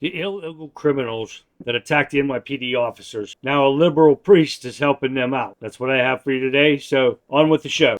The illegal criminals that attacked the NYPD officers. Now a liberal priest is helping them out. That's what I have for you today. So on with the show.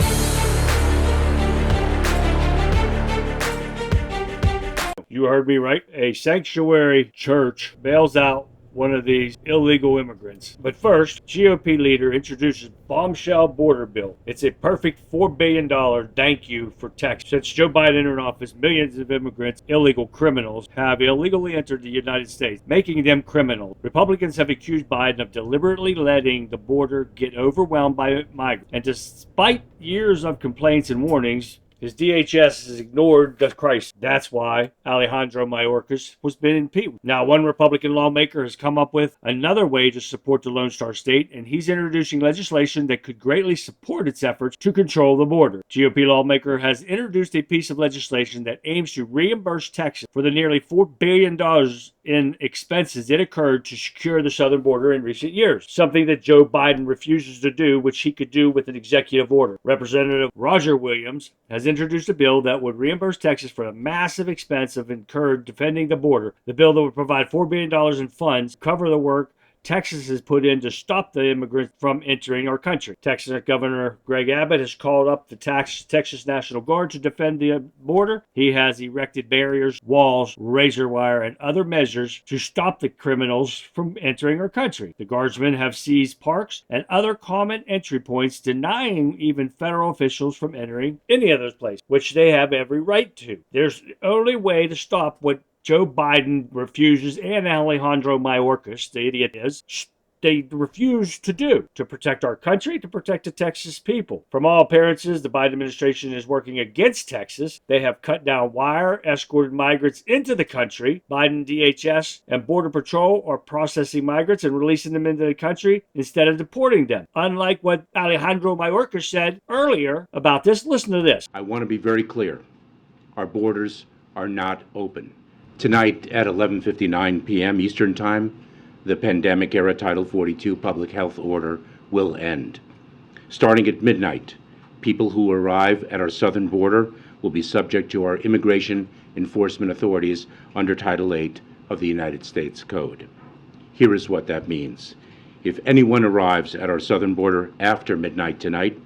You heard me right. A sanctuary church bails out one of these illegal immigrants. But first, GOP leader introduces bombshell border bill. It's a perfect $4 billion thank you for Texas. Since Joe Biden entered office, millions of immigrants, illegal criminals, have illegally entered the United States, making them criminals. Republicans have accused Biden of deliberately letting the border get overwhelmed by migrants. And despite years of complaints and warnings, his DHS has ignored the crisis. That's why Alejandro Mayorkas was been impeached. Now, one Republican lawmaker has come up with another way to support the Lone Star State, and he's introducing legislation that could greatly support its efforts to control the border. GOP lawmaker has introduced a piece of legislation that aims to reimburse Texas for the nearly $4 billion in expenses it occurred to secure the southern border in recent years, something that Joe Biden refuses to do, which he could do with an executive order. Representative Roger Williams has introduced a bill that would reimburse Texas for the massive expense of incurred defending the border. The bill that would provide $4 billion in funds cover the work Texas has put in to stop the immigrants from entering our country. Texas Governor Greg Abbott has called up the Texas National Guard to defend the border. He has erected barriers, walls, razor wire, and other measures to stop the criminals from entering our country. The guardsmen have seized parks and other common entry points, denying even federal officials from entering any of those places, which they have every right to. There's the only way to stop what Joe Biden refuses, and Alejandro Mayorkas, the idiot is, they refuse to do, to protect our country, to protect the Texas people. From all appearances, the Biden administration is working against Texas. They have cut down wire, escorted migrants into the country. Biden, DHS, and Border Patrol are processing migrants and releasing them into the country instead of deporting them. Unlike what Alejandro Mayorkas said earlier about this, listen to this. I want to be very clear. Our borders are not open. Tonight at 11:59 p.m. Eastern Time, the pandemic-era Title 42 public health order will end. Starting at midnight, people who arrive at our southern border will be subject to our immigration enforcement authorities under Title 8 of the United States Code. Here is what that means. If anyone arrives at our southern border after midnight tonight,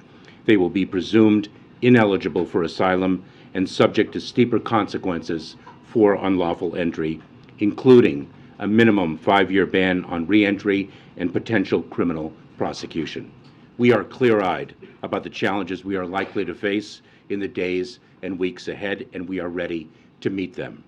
they will be presumed ineligible for asylum and subject to steeper consequences for unlawful entry, including a minimum 5-year ban on re-entry and potential criminal prosecution. We are clear-eyed about the challenges we are likely to face in the days and weeks ahead, and we are ready to meet them.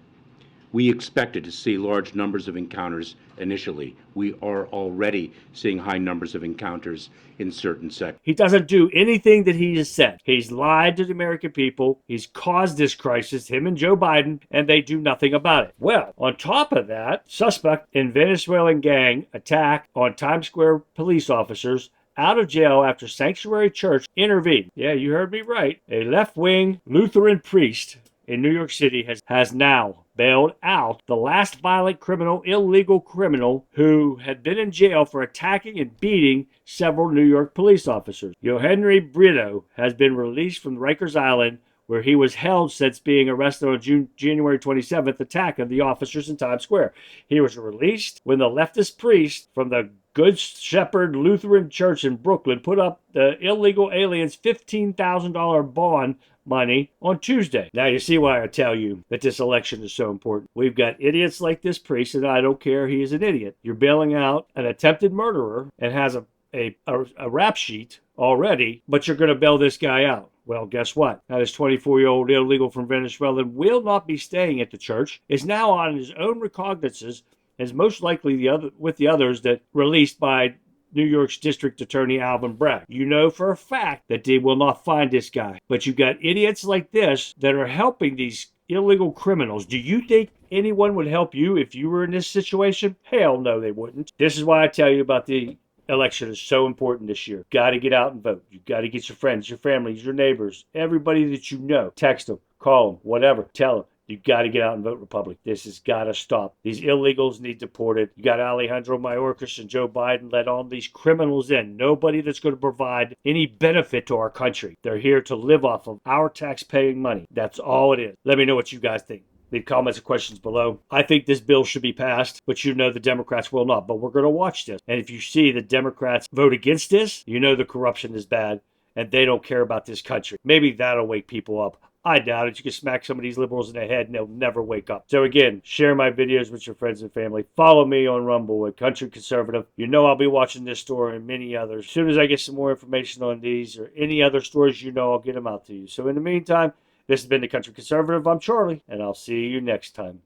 We expected to see large numbers of encounters initially. We are already seeing high numbers of encounters in certain sectors. He doesn't do anything that he has said. He's lied to the American people. He's caused this crisis, him and Joe Biden, and they do nothing about it. Well, on top of that, suspect in Venezuelan gang attack on Times Square police officers out of jail after sanctuary church intervened. Yeah, you heard me right. A left-wing Lutheran priest in New York City has now bailed out the last violent criminal, illegal criminal, who had been in jail for attacking and beating several New York police officers. Henry Brito has been released from Rikers Island, where he was held since being arrested on January 27th attack of the officers in Times Square. He was released when the leftist priest from the Good Shepherd Lutheran Church in Brooklyn put up the illegal aliens' $15,000 bond money on Tuesday. Now you see why I tell you that this election is so important. We've got idiots like this priest, and I don't care, he is an idiot. You're bailing out an attempted murderer and has a rap sheet already, but you're going to bail this guy out. Well, guess what? Now, this 24-year-old illegal from Venezuela will not be staying at the church, is now on his own recognizances, is most likely with the others that released by New York's District Attorney Alvin Bragg. You know for a fact that they will not find this guy. But you got idiots like this that are helping these illegal criminals. Do you think anyone would help you if you were in this situation? Hell no, they wouldn't. This is why I tell you about the election is so important this year. Got to get out and vote. You got to get your friends, your families, your neighbors, everybody that you know. Text them, call them, whatever. Tell them. You got to get out and vote Republican. This has got to stop. These illegals need deported. You got Alejandro Mayorkas and Joe Biden let all these criminals in. Nobody that's going to provide any benefit to our country. They're here to live off of our tax-paying money. That's all it is. Let me know what you guys think. Leave comments and questions below. I think this bill should be passed, but you know the Democrats will not. But we're going to watch this. And if you see the Democrats vote against this, you know the corruption is bad and they don't care about this country. Maybe that'll wake people up. I doubt it. You can smack some of these liberals in the head and they'll never wake up. So again, share my videos with your friends and family. Follow me on Rumble at Country Conservative. You know I'll be watching this story and many others. As soon as I get some more information on these or any other stories, you know I'll get them out to you. So in the meantime, this has been the Country Conservative. I'm Charlie, and I'll see you next time.